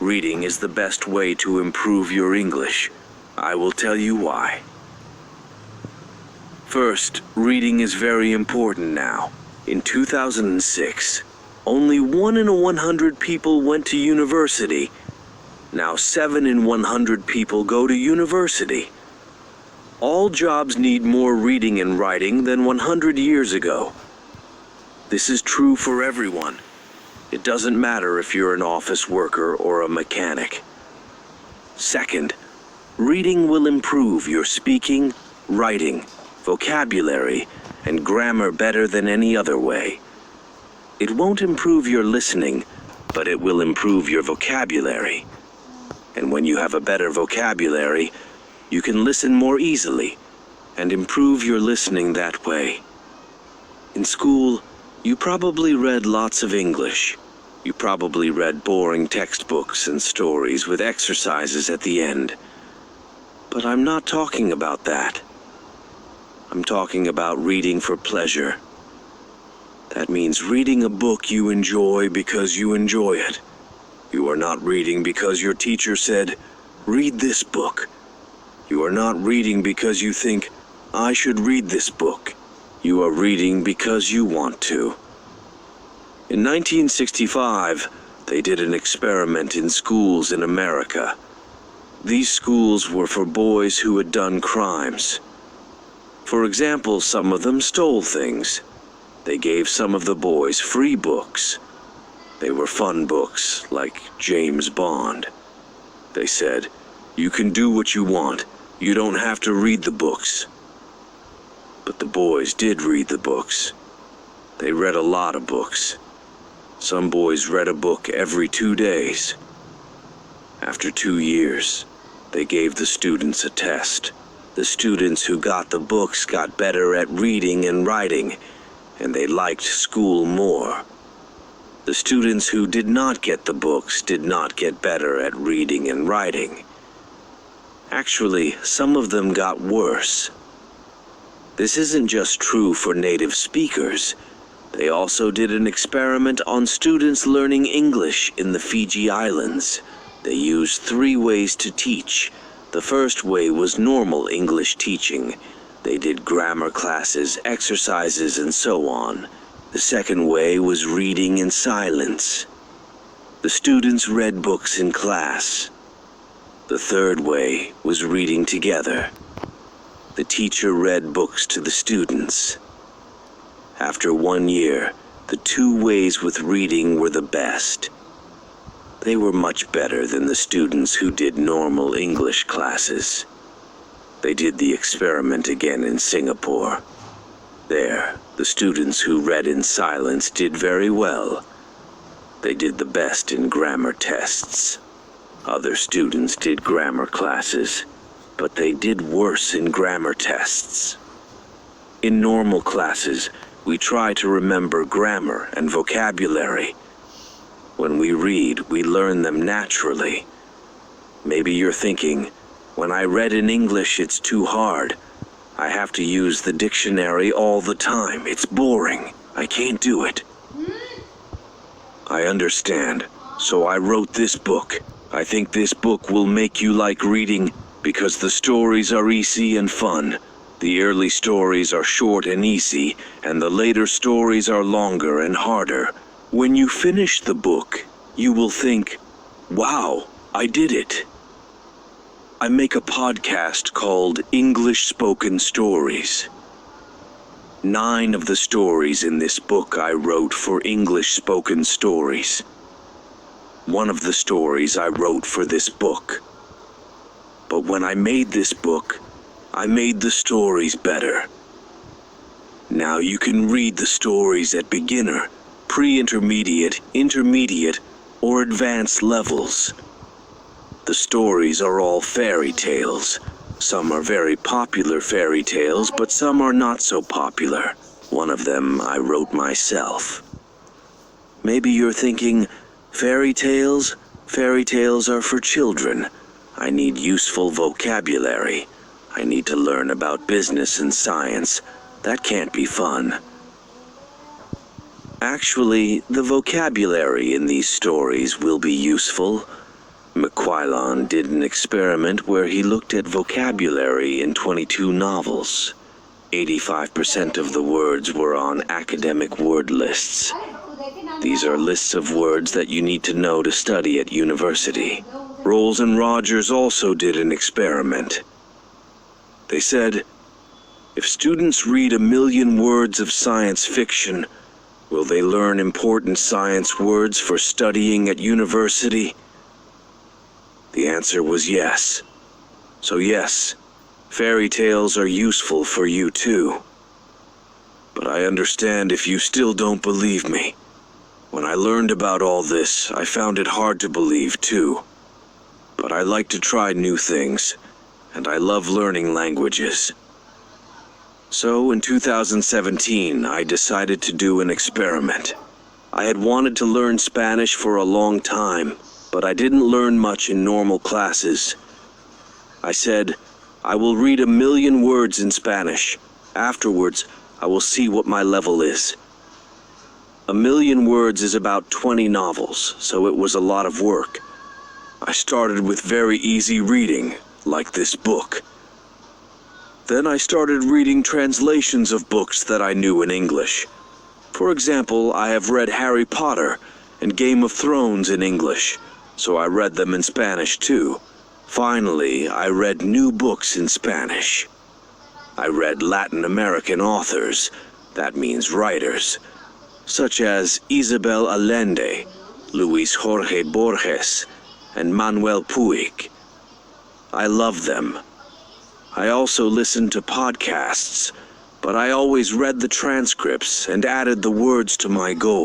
Reading is the best way to improve your English. I will tell you why. First, reading is very important now. In 2006, only 1 in 100 people went to university. Now 7 in 100 people go to university. All jobs need more reading and writing than 100 years ago. This is true for everyone. It doesn't matter if you're an office worker or a mechanic. Second, reading will improve your speaking, writing, vocabulary, and grammar better than any other way. It won't improve your listening, but it will improve your vocabulary. And when you have a better vocabulary, you can listen more easily and improve your listening that way. In school, you probably read lots of English. You probably read boring textbooks and stories with exercises at the end. But I'm not talking about that. I'm talking about reading for pleasure. That means reading a book you enjoy because you enjoy it. You are not reading because your teacher said, "Read this book." You are not reading because you think, "I should read this book." You are reading because you want to. In 1965, they did an experiment in schools in America. These schools were for boys who had done crimes. For example, some of them stole things. They gave some of the boys free books. They were fun books, like James Bond. They said, "You can do what you want. You don't have to read the books." But the boys did read the books. They read a lot of books. Some boys read a book every 2 days. After 2 years, they gave the students a test. The students who got the books got better at reading and writing, and they liked school more. The students who did not get the books did not get better at reading and writing. Actually, some of them got worse. This isn't just true for native speakers. They also did an experiment on students learning English in the Fiji Islands. They used 3 ways to teach. The first way was normal English teaching. They did grammar classes, exercises, and so on. The second way was reading in silence. The students read books in class. The third way was reading together. The teacher read books to the students. After 1 year, the 2 ways with reading were the best. They were much better than the students who did normal English classes. They did the experiment again in Singapore. There, the students who read in silence did very well. They did the best in grammar tests. Other students did grammar classes, but they did worse in grammar tests. In normal classes, we try to remember grammar and vocabulary. When we read, we learn them naturally. Maybe you're thinking, when I read in English, it's too hard. I have to use the dictionary all the time. It's boring. I can't do it. I understand, so I wrote this book. I think this book will make you like reading because the stories are easy and fun. The early stories are short and easy, and the later stories are longer and harder. When you finish the book, you will think, "Wow, I did it." I make a podcast called English Spoken Stories. 9 of the stories in this book I wrote for English Spoken Stories. One of the stories I wrote for this book. But when I made this book, I made the stories better. Now you can read the stories at beginner, pre-intermediate, intermediate, or advanced levels. The stories are all fairy tales. Some are very popular fairy tales, but some are not so popular. One of them I wrote myself. Maybe you're thinking, fairy tales? Fairy tales are for children. I need useful vocabulary. I need to learn about business and science. That can't be fun. Actually, the vocabulary in these stories will be useful. McQuillan did an experiment where he looked at vocabulary in 22 novels. 85% of the words were on academic word lists. These are lists of words that you need to know to study at university. Rolls and Rogers also did an experiment. They said, if students read 1 million words of science fiction, will they learn important science words for studying at university? The answer was yes. So yes, fairy tales are useful for you too. But I understand if you still don't believe me. When I learned about all this, I found it hard to believe too. But I like to try new things, and I love learning languages. So in 2017, I decided to do an experiment. I had wanted to learn Spanish for a long time, but I didn't learn much in normal classes. I said, I will read 1 million words in Spanish. Afterwards, I will see what my level is. 1 million words is about 20 novels, so it was a lot of work. I started with very easy reading, like this book. Then I started reading translations of books that I knew in English. For example, I have read Harry Potter and Game of Thrones in English, so I read them in Spanish too. Finally, I read new books in Spanish. I read Latin American authors, that means writers, such as Isabel Allende, Luis Jorge Borges, and Manuel Puig. I love them. I also listened to podcasts, but I always read the transcripts and added the words to my goal.